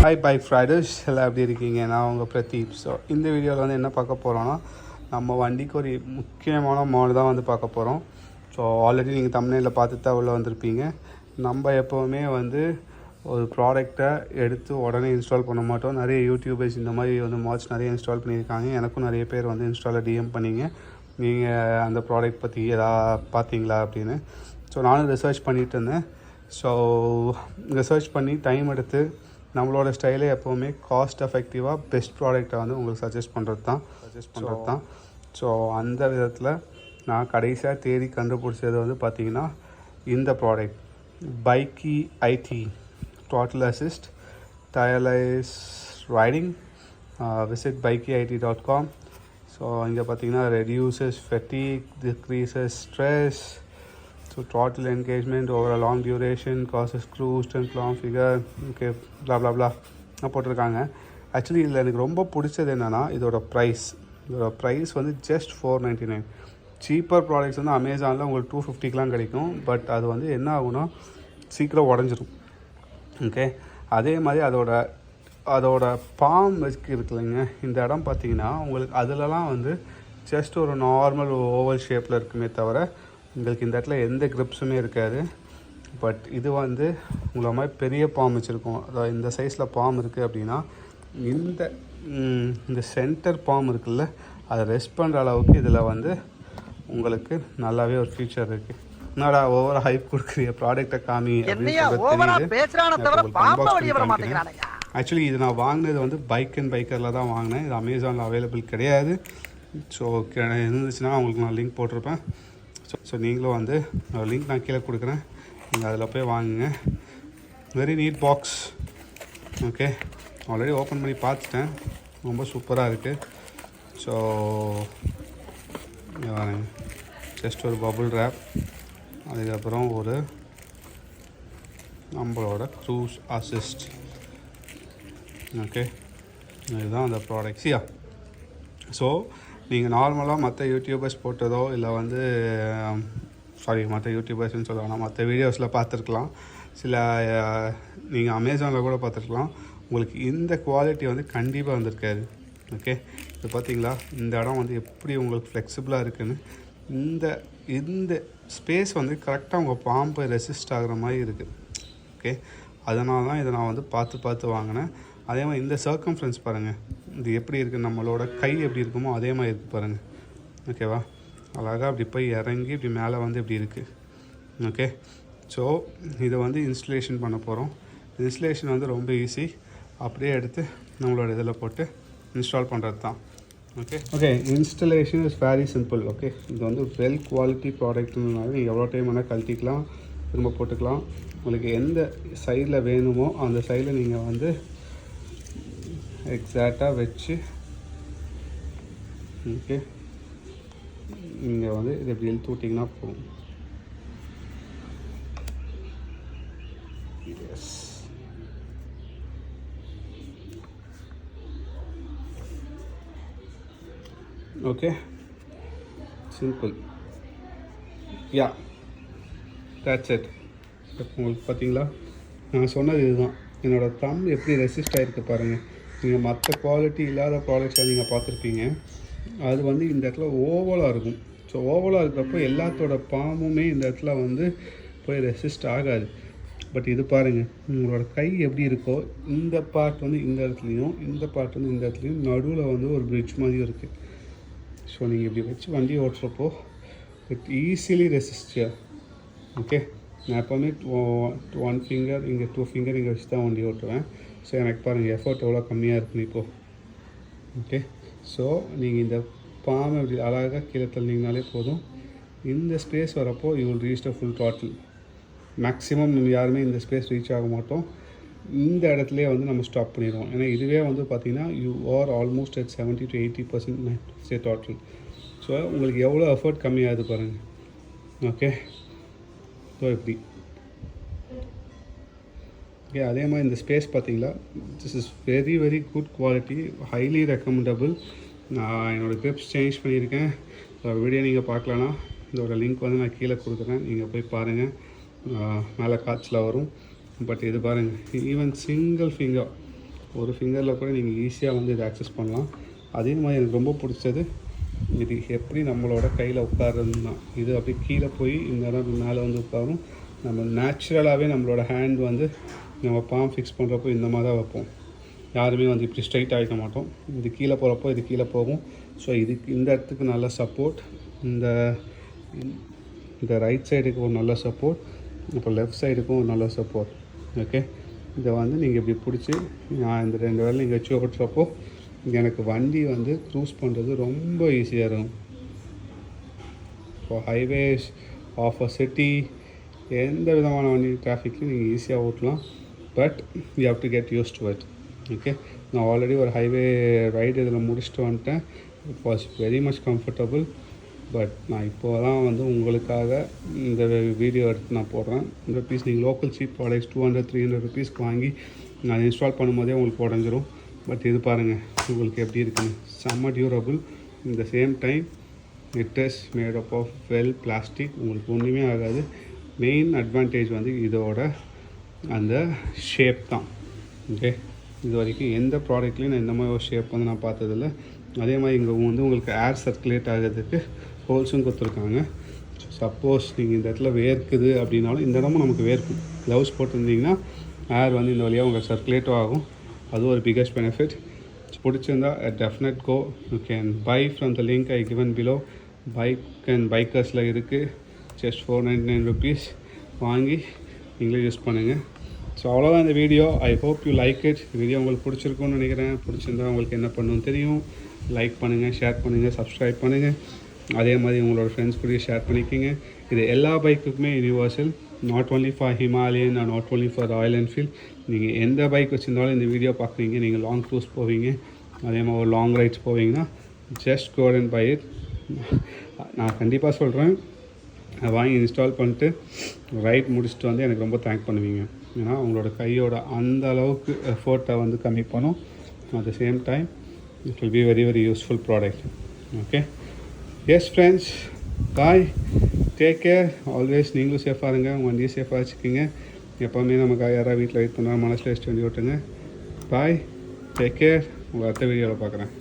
Hi bike Riders எல்லாம் எப்படி இருக்கீங்க? நான் உங்கள் பிரதீப். ஸோ இந்த வீடியோவில் வந்து என்ன பார்க்க போகிறோன்னா, நம்ம வண்டிக்கு ஒரு முக்கியமான மாடல் தான் வந்து பார்க்க போகிறோம். ஸோ ஆல்ரெடி நீங்கள் தமிழ்நிலையில் பார்த்து தான் உள்ள வந்திருப்பீங்க. நம்ம எப்போவுமே வந்து ஒரு ப்ராடக்டை எடுத்து உடனே இன்ஸ்டால் பண்ண மாட்டோம். நிறைய யூடியூபர்ஸ் இந்த மாதிரி வந்து மாட்ச் நிறைய இன்ஸ்டால் பண்ணியிருக்காங்க. எனக்கும் நிறைய பேர் வந்து இன்ஸ்டாலில் டிஎம் பண்ணிங்க, நீங்கள் அந்த ப்ராடக்ட் பற்றி எதாவது பார்த்தீங்களா அப்படின்னு. ஸோ நானும் ரிசர்ச் பண்ணிகிட்டு இருந்தேன். ஸோ ரிசர்ச் பண்ணி டைம் எடுத்து நம்மளோட ஸ்டைலே எப்போவுமே காஸ்ட் எஃபெக்டிவாக பெஸ்ட் ப்ராடக்டை வந்து உங்களுக்கு சஜஸ்ட் பண்ணுறது தான். ஸோ அந்த விதத்தில் நான் கடைசியாக தேடி கண்டுபிடிச்சது வந்து பார்த்திங்கன்னா இந்த product Bikeyit throttle assist tireless riding. Visit bikeyit.com. So இங்கே பார்த்தீங்கன்னா reduces fatigue, decreases stress, so throttle engagement over a long duration, causes cruise and long figure, okay, blah blah blah போட்டிருக்காங்க. ஆக்சுவலி இதில் எனக்கு ரொம்ப பிடிச்சது என்னென்னா இதோட price வந்து ஜஸ்ட் $499. சீப்பர் ப்ராடக்ட்ஸ் வந்து அமேசானில் உங்களுக்கு $250 கிடைக்கும். பட் அது வந்து என்ன ஆகுனா சீக்கிரம் உடஞ்சிரும். ஓகே, அதே மாதிரி அதோட பாம் இருக்குல்லைங்க, இந்த இடம் பார்த்திங்கன்னா உங்களுக்கு அதிலலாம் வந்து ஜஸ்ட் ஒரு நார்மல் ஓவல் ஷேப்பில் இருக்குமே தவிர உங்களுக்கு இந்த இடத்துல எந்த கிரிப்ஸுமே இருக்காது. பட் இது வந்து உங்களை மாதிரி பெரிய பாம் வச்சுருக்கோம். அதாவது இந்த சைஸில் பாம் இருக்குது அப்படின்னா இந்த சென்டர் பாம் இருக்குல்ல, அதை ரெஸ்ட் பண்ணுற அளவுக்கு இதில் வந்து உங்களுக்கு நல்லாவே ஒரு ஃபீச்சர் இருக்குது. என்னடா ஓவரா ஹைப் கொடுக்குற ப்ராடக்டை காமி அப்படின்னு ஆக்சுவலி இது நான் வாங்கினது வந்து பைக் அண்ட் பைக்கரில் தான் வாங்கினேன். இது அமேசானில் அவைலபிள் கிடையாது. ஸோ இருந்துச்சுன்னா உங்களுக்கு நான் லிங்க் போட்டிருப்பேன். ஸோ நீங்களும் வந்து லிங்க் நான் கீழே கொடுக்குறேன், நீங்கள் அதில் போய் வாங்குங்க. Very neat box. Okay, already open பண்ணி பார்த்துட்டேன், ரொம்ப சூப்பராக இருக்குது. ஸோ ஜஸ்ட் ஒரு பபுள் ரேப், அதுக்கப்புறம் ஒரு நம்மளோட க்ரூஸ் அசிஸ்ட். ஓகே, இதுதான் அந்த ப்ராடக்ட்ஸியா. ஸோ நீங்கள் நார்மலாக மற்ற யூடியூபர்ஸ் போட்டதோ இல்லை வந்து மற்ற யூடியூபர்ஸ்ன்னு சொல்லுவாங்க, மற்ற வீடியோஸில் பார்த்துருக்கலாம், சில நீங்கள் அமேசானில் கூட பார்த்துருக்கலாம். உங்களுக்கு இந்த குவாலிட்டி வந்து கண்டிப்பாக வந்திருக்காது. ஓகே, இது பார்த்தீங்களா, இந்த இடம் வந்து எப்படி உங்களுக்கு ஃப்ளெக்சிபிளாக இருக்குதுன்னு. இந்த ஸ்பேஸ் வந்து கரெக்டாக உங்கள் பாம்பை ரெசிஸ்ட் ஆகிற மாதிரி இருக்குது. ஓகே, அதனால தான் இதை நான் வந்து பார்த்து வாங்கினேன். அதே மாதிரி இந்த சர்க்கம்ஃபரன்ஸ் பாருங்கள், இது எப்படி இருக்குது, நம்மளோட கை எப்படி இருக்குமோ அதே மாதிரி இருக்குது பாருங்கள். ஓகேவா, அழகாக அப்படி போய் இறங்கி இப்படி மேலே வந்து இப்படி இருக்குது. ஓகே, ஸோ இதை வந்து இன்ஸ்டலேஷன் பண்ண போகிறோம். இன்ஸ்டலேஷன் வந்து ரொம்ப ஈஸி, அப்படியே எடுத்து நம்மளோட இதில் போட்டு இன்ஸ்டால் பண்ணுறது தான். Okay, installation is very simple. Okay, இது வந்து வெல் குவாலிட்டி ப்ராடக்ட்னால நீங்கள் எவ்வளோ டைம் வேணால் கழட்டிக்கலாம், திரும்ப போட்டுக்கலாம். உங்களுக்கு எந்த சைடில் வேணுமோ அந்த சைடில் நீங்கள் வந்து எக்ஸாக்டாக வச்சு, ஓகே, நீங்கள் வந்து இது எப்படி இழுத்து விட்டிங்கன்னா போகும். Yes, okay, simple. Yeah, that's it. உங்களுக்கு பார்த்தீங்களா, நான் சொன்னது இதுதான். என்னோடய தம் எப்படி ரெசிஸ்ட் ஆகிருக்கு பாருங்கள். நீங்கள் மற்ற குவாலிட்டி இல்லாத ப்ராடக்ட்ஸை நீங்கள் பார்த்துருப்பீங்க, அது வந்து இந்த இடத்துல ஓவலாக இருக்கும். ஸோ ஓவலாக இருக்கிறப்போ எல்லாத்தோட பாம்புமே இந்த இடத்துல வந்து போய் ரெசிஸ்ட் ஆகாது. பட் இது பாருங்கள், உங்களோட கை எப்படி இருக்கோ இந்த பார்ட் வந்து இந்த இடத்துலையும், இந்த பார்ட் வந்து இந்த இடத்துலையும், நடுவில் வந்து ஒரு பிரிட்ஜ் மாதிரியும் இருக்குது. ஸோ நீங்கள் இப்படி வச்சு வண்டி ஓட்டுறப்போ இட் ஈஸிலி ரெசிஸ்டியா. ஓகே, நான் எப்போவுமே 1 ஃபிங்கர் இங்கே 2 ஃபிங்கர் இங்கே வச்சு தான் வண்டி ஓட்டுவேன். ஸோ எனக்கு பாருங்கள் எஃபர்ட் எவ்வளோ கம்மியாக இருக்குன்னு இப்போது. ஓகே, ஸோ நீங்கள் இந்த பாம்பை இப்படி அழகாக கீழே தள்ளினீங்கனாலே போதும். இந்த ஸ்பேஸ் வரப்போ you will reach the full throttle. Maximum நம்ம யாருமே இந்த ஸ்பேஸ் ரீச் ஆக மாட்டோம். இந்த இடத்துலையே வந்து நம்ம ஸ்டாப் பண்ணிடுவோம். ஏன்னா இதுவே வந்து பார்த்திங்கன்னா you are almost at 70 to 80% throttle. So உங்களுக்கு எவ்வளோ எஃபர்ட் கம்மியாகுது பாருங்கள். ஓகே, ஸோ இப்படி. ஓகே, அதே மாதிரி இந்த ஸ்பேஸ் பார்த்தீங்களா, this is very very good quality, highly recommendable. நான் என்னோடய கிரிப்ஸ் சேஞ்ச் பண்ணியிருக்கேன். வீடியோ நீங்கள் பார்க்கலன்னா இதோட லிங்க் வந்து நான் கீழே கொடுக்குறேன், நீங்கள் போய் பாருங்கள். மேலே காட்சியில் வரும். பட் இது பாருங்கள், ஈவன் சிங்கிள் ஃபிங்கர் ஒரு ஃபிங்கரில் கூட நீங்கள் ஈஸியாக வந்து இதை ஆக்சஸ் பண்ணலாம். அதே மாதிரி எனக்கு ரொம்ப பிடிச்சது இது எப்படி நம்மளோட கையில் உட்காருன்னு தான். இது அப்படியே கீழே போய் இந்த இடம் மேலே வந்து உட்காரும். நம்ம நேச்சுரலாகவே நம்மளோட ஹேண்ட் வந்து நம்ம பாம் ஃபிக்ஸ் பண்ணுறப்போ இந்த மாதிரி தான் வைப்போம். யாருமே வந்து இப்படி ஸ்ட்ரைட்டாக வைக்க மாட்டோம். இது கீழே போகிறப்போ இது கீழே போகும். ஸோ இதுக்கு இந்த இடத்துக்கு நல்ல சப்போர்ட், இந்த ரைட் சைடுக்கு ஒரு நல்ல சப்போர்ட், இப்போ லெஃப்ட் சைடுக்கும் ஒரு நல்ல சப்போர்ட். ஓகே, இதை வந்து நீங்கள் இப்படி பிடிச்சி நான் இந்த 2 வேலை நீங்கள் வச்சு ஓட்டுறப்போ எனக்கு வண்டி வந்து க்ரூஸ் பண்ணுறது ரொம்ப ஈஸியாக இருக்கும். இப்போ ஹைவேஸ் ஆஃப் அ சிட்டி எந்த விதமான வண்டி டிராஃபிக்லையும் நீங்கள் ஈஸியாக ஓட்டலாம். But you have to get used to it. Okay, நான் ஆல்ரெடி ஒரு ஹைவே ரைடு இதில் முடிச்சுட்டு வந்துட்டேன். It was very much comfortable. But நான் இப்போ தான் வந்து உங்களுக்காக இந்த வீடியோ எடுத்து நான் போடுறேன். இந்த பீஸ் நீங்கள் லோக்கல் சீப் ப்ராடக்ட்ஸ் 200-300 ருபீஸ்க்கு வாங்கி நான் இன்ஸ்டால் பண்ணும்போதே உங்களுக்கு உடஞ்சிரும். பட் இது பாருங்கள் உங்களுக்கு எப்படி இருக்குன்னு, செம்ம டியூரபிள். இந்த same time it is made up of well plastic. உங்களுக்கு ஒன்றுமே ஆகாது. மெயின் அட்வான்டேஜ் வந்து இதோட அந்த ஷேப் தான். ஓகே, இது வரைக்கும் எந்த ப்ராடக்ட்லேயும் நான் இந்த மாதிரி ஒரு ஷேப் வந்து நான் பார்த்ததில்ல. அதே மாதிரி இங்கே வந்து உங்களுக்கு ஏர் சர்க்குலேட் ஆகிறதுக்கு ஹோல்ஸும் கொடுத்துருக்காங்க. சப்போஸ் நீங்கள் இந்த இடத்துல வேர்க்குது அப்படின்னாலும் இந்த இடமும் நமக்கு வேர்க்கும். க்ளவுஸ் போட்டிருந்தீங்கன்னா ஏர் வந்து இந்த வழியாக உங்களுக்கு சர்க்குலேட்டும் ஆகும். அது ஒரு பிகஸ்ட் பெனிஃபிட். பிடிச்சிருந்தா definite go. You can buy from the link I given below. Bike and பைக்கர்ஸில் இருக்குது. ஜஸ்ட் 499 ருபீஸ் வாங்கி நீங்களே யூஸ் பண்ணுங்கள். ஸோ அவ்வளோதான் இந்த video. I hope you like it. Video உங்களுக்கு பிடிச்சிருக்குன்னு நினைக்கிறேன். பிடிச்சிருந்தா உங்களுக்கு என்ன பண்ணணும்னு தெரியும். லைக் பண்ணுங்கள், ஷேர் பண்ணுங்கள், சப்ஸ்கிரைப் பண்ணுங்கள். அதே மாதிரி உங்களோட ஃப்ரெண்ட்ஸ் கூட ஷேர் பண்ணிக்கோங்க. இது எல்லா பைக்குக்குமே universal, not only for Himalayan and not only for Royal Enfield. நீங்கள் எந்த பைக் வச்சுருந்தாலும் இந்த வீடியோ பார்க்குறீங்க, நீங்கள் லாங் க்ரூஸ் போவீங்க, அதே மாதிரி ஒரு லாங் ரைட்ஸ் போவீங்கன்னா just go and buy it. நான் கண்டிப்பாக சொல்கிறேன், வாங்கி இன்ஸ்டால் பண்ணிட்டு ரைட் முடிச்சுட்டு வந்து எனக்கு ரொம்ப தேங்க் பண்ணுவீங்க. ஏன்னா உங்களோட கையோட அந்த அளவுக்கு எஃபோர்ட்டை வந்து கம்மி பண்ணும். At the same time it will be very very useful product. Okay, S friends, bye, take care. Always நீங்களும் சேஃபாக இருங்க, உங்கள் வண்டியை சேஃபாக வச்சுக்கோங்க. எப்போவுமே நமக்கு யாராவது வீட்டில் வெயிட் பண்ணுவாங்க, மனசில் வச்சுட்டு வண்டி ஓட்டுங்க. பாய், டேக் கேர். உங்கள் அடுத்த வீடியோவில் பார்க்குறேன்.